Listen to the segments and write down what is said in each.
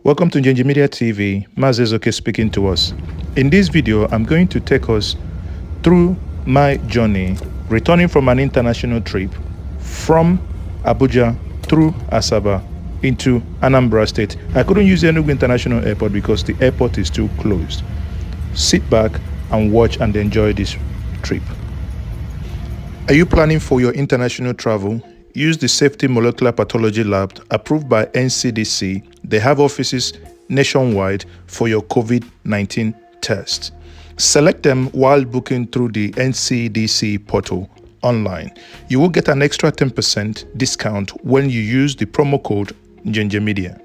Welcome to Njenje Media TV. Mazezoke speaking to us. In this video, I'm going to take us through my journey returning from an international trip from Abuja through Asaba into Anambra State. I couldn't use the Enugu International Airport because the airport is still closed. Sit back and watch and enjoy this trip. Are you planning for your international travel? Use the Safety Molecular Pathology Lab approved by NCDC. They have offices nationwide for your COVID-19 test. Select them while booking through the NCDC portal online. You will get an extra 10% discount when you use the promo code Njenje Media.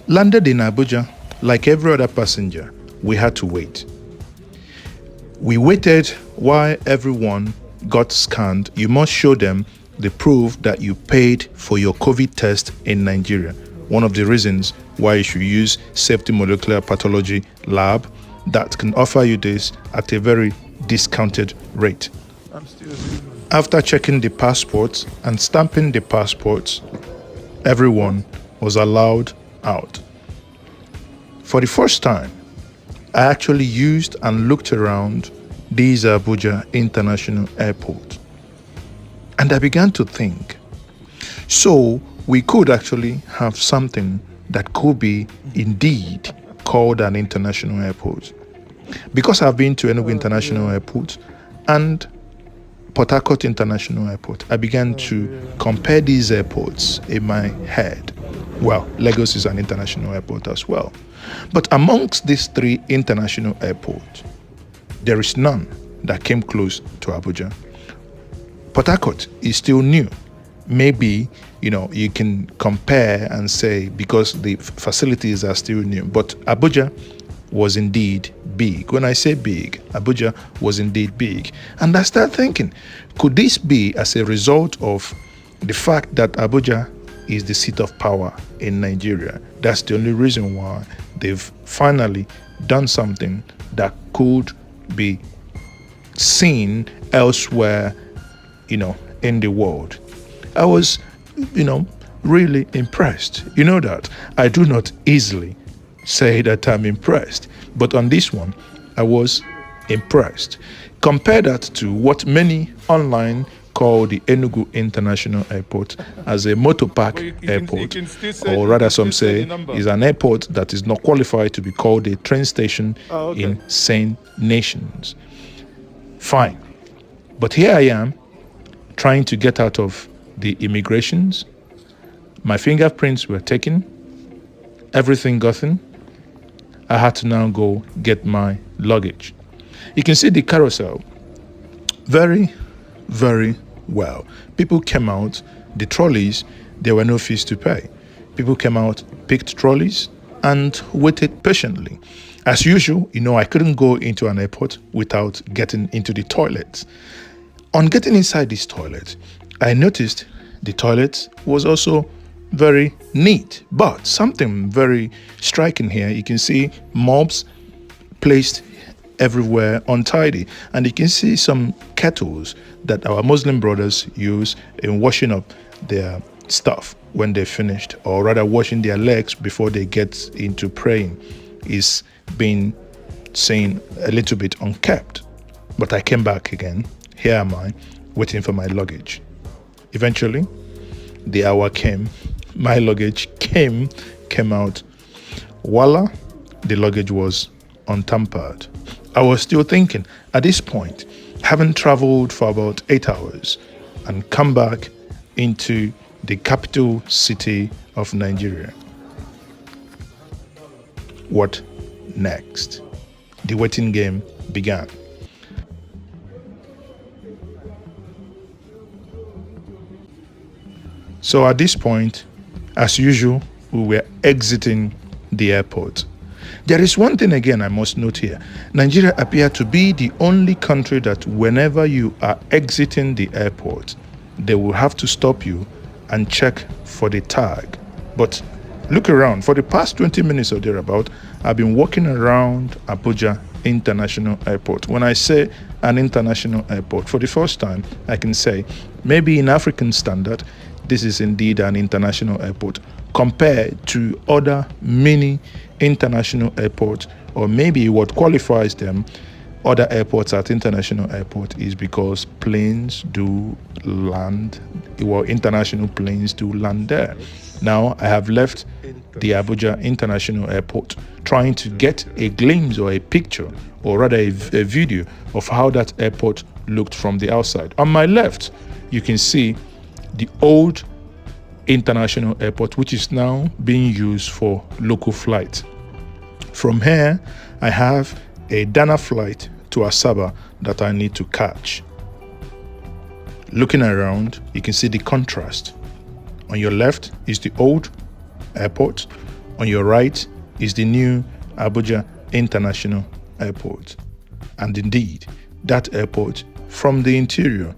Landed in Abuja, like every other passenger, we had to wait. We waited while everyone got scanned. You must show them the proof that you paid for your COVID test in Nigeria. One of the reasons why you should use Safety Molecular Pathology Lab that can offer you this at a very discounted rate. After checking the passports and stamping the passports, everyone was allowed out. For the first time, I actually used and looked around this Abuja International Airport. And I began to think, so we could actually have something that could be indeed called an international airport. Because I've been to Enugu International Airport and Port Harcourt International Airport, I began to compare these airports in my head. Well, Lagos is an international airport as well. But amongst these three international airports, there is none that came close to Abuja. Port Harcourt is still new. Maybe, you can compare and say because the facilities are still new. But Abuja was indeed big. When I say big, Abuja was indeed big. And I started thinking, could this be as a result of the fact that Abuja is the seat of power in Nigeria? That's the only reason why they've finally done something that could be seen elsewhere, in the world. I was, really impressed. You know that I do not easily say that I'm impressed, but on this one, I was impressed. Compare that to what many online call the Enugu International Airport as a motor park airport, or rather some say is an airport that is not qualified to be called a train station in sane nations. Fine. But here I am trying to get out of the immigrations. My fingerprints were taken. Everything gotten. I had to now go get my luggage. You can see the carousel very, very well. People came out, the trolleys, there were no fees to pay. People came out, picked trolleys, and waited patiently. As usual, I couldn't go into an airport without getting into the toilets. On getting inside this toilet, I noticed the toilet was also very neat, but something very striking here. You can see mobs placed everywhere untidy, and you can see some kettles that our Muslim brothers use in washing up their stuff when they finished, or rather washing their legs before they get into praying, is being seen a little bit unkept. But I came back again. Here am I, waiting for my luggage. Eventually, the hour came. My luggage came out. Voila, the luggage was untampered. I was still thinking, at this point, having traveled for about 8 hours and come back into the capital city of Nigeria, what next? The waiting game began. So at this point, as usual, we were exiting the airport. There is one thing again I must note here. Nigeria appeared to be the only country that whenever you are exiting the airport, they will have to stop you and check for the tag. But Look around. For the past 20 minutes or thereabout, I've been walking around Abuja International Airport. When I say an international airport, for the first time, I can say maybe in African standard, this is indeed an international airport compared to other mini international airports, or maybe what qualifies them other airports at international airport is because planes do land, well, international planes do land there. Now I have left the Abuja International Airport trying to get a glimpse or a picture, or rather a video of how that airport looked from the outside. On my left, you can see the old international airport, which is now being used for local flights. From here, I have a Dana flight to Asaba that I need to catch. Looking around, you can see the contrast. On your left is the old airport. On your right is the new Abuja International Airport. And indeed, that airport from the interior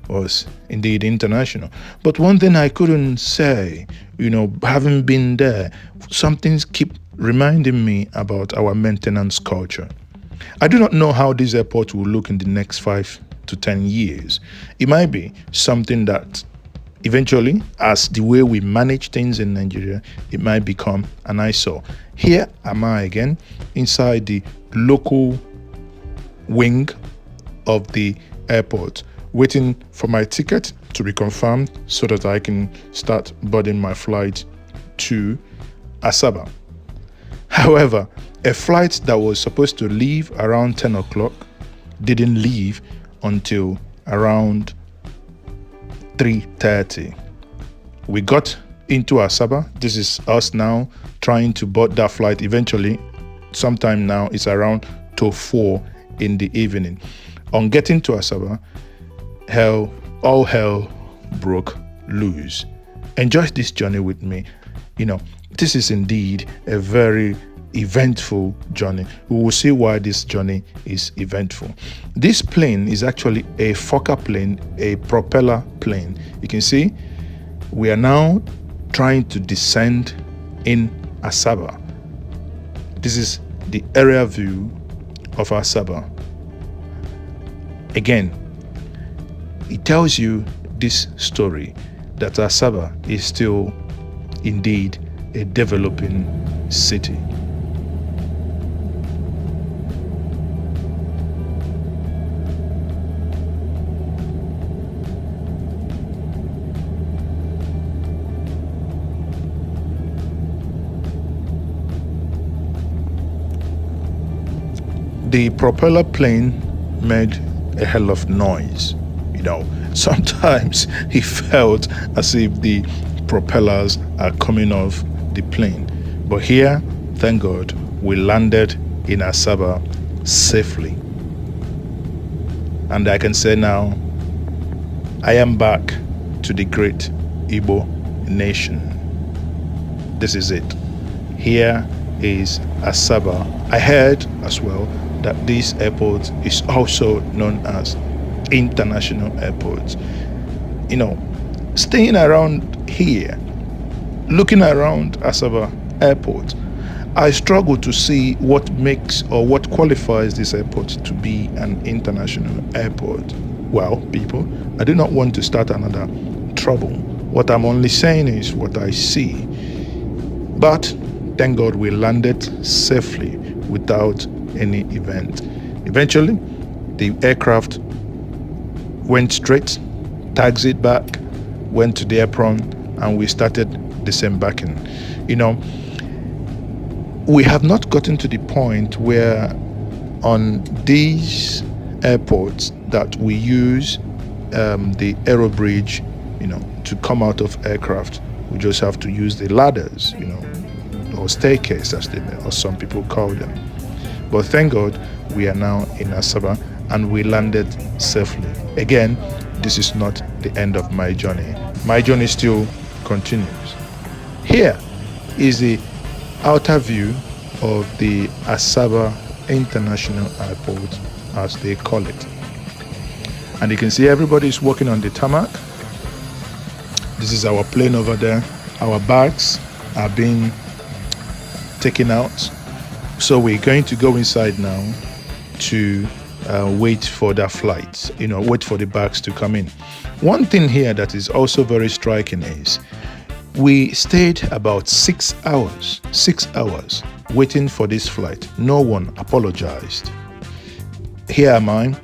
was indeed international. But one thing I couldn't say, having been there, some things keep reminding me about our maintenance culture. I do not know how this airport will look in the next 5 to 10 years. It might be something that eventually, as the way we manage things in Nigeria, it might become an eyesore. Here am I again, inside the local wing of the airport, waiting for my ticket to be confirmed so that I can start boarding my flight to Asaba. However, a flight that was supposed to leave around 10 o'clock didn't leave until around 3:30. We got into Asaba. This is us now trying to board that flight eventually. Sometime now, it's around 4 in the evening. On getting to Asaba, all hell broke loose. Enjoy this journey with me. This is indeed a very eventful journey. We will see why this journey is eventful. This plane is actually a Fokker plane, a propeller plane. You can see we are now trying to descend in Asaba. This is the area view of Asaba. Again, it tells you this story that Asaba is still indeed a developing city. The propeller plane made a hell of noise. Sometimes it felt as if the propellers are coming off the plane. But here, thank God, we landed in Asaba safely. And I can say now, I am back to the great Igbo nation. This is it. Here is Asaba. I heard as well that this airport is also known as International Airport. Staying around here, looking around Asaba Airport, I struggle to see what makes or what qualifies this airport to be an international airport. Well, people, I do not want to start another trouble. What I'm only saying is what I see. But thank God we landed safely without any event. Eventually, the aircraft went straight, taxied back, went to the apron, and we started disembarking. We have not gotten to the point where on these airports that we use the aero bridge, to come out of aircraft. We just have to use the ladders, or staircase as or some people call them. But thank God we are now in Asaba and we landed safely. Again, this is not the end of my journey. My journey still continues. Here is the outer view of the Asaba International Airport, as they call it. And you can see everybody is walking on the tarmac. This is our plane over there. Our bags are being taken out. So we're going to go inside now to wait for that flight, wait for the bags to come in. One thing here that is also very striking is we stayed about 6 hours waiting for this flight. No one apologized. Here am I.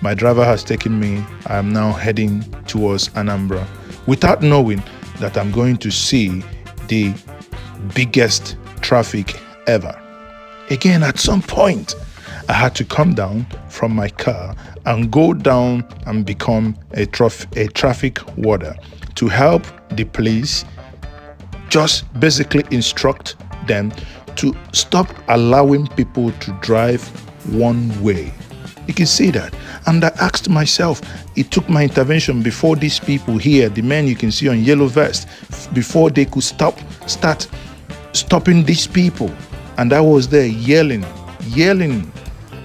My driver has taken me. I am now heading towards Anambra without knowing that I'm going to see the biggest traffic ever. Again, at some point, I had to come down from my car and go down and become a traffic warder to help the police just basically instruct them to stop allowing people to drive one way. You can see that. And I asked myself, it took my intervention before these people here, the men you can see on yellow vest, before they could start stopping these people. And I was there yelling.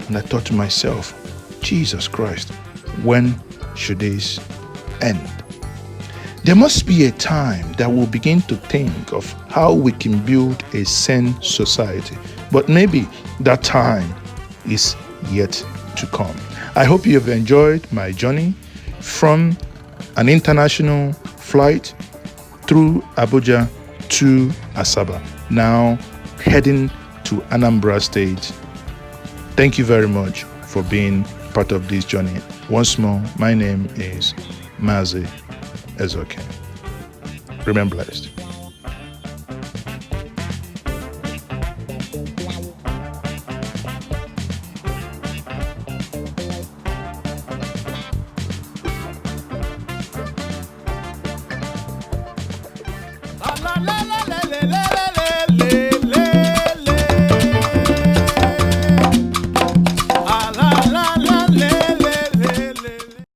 And I thought to myself, Jesus Christ, when should this end? There must be a time that we'll begin to think of how we can build a sane society. But maybe that time is yet to come. I hope you have enjoyed my journey from an international flight through Abuja to Asaba, now heading to Anambra State. Thank you very much for being part of this journey. Once more, my name is Mazi Ezoke. Remain blessed.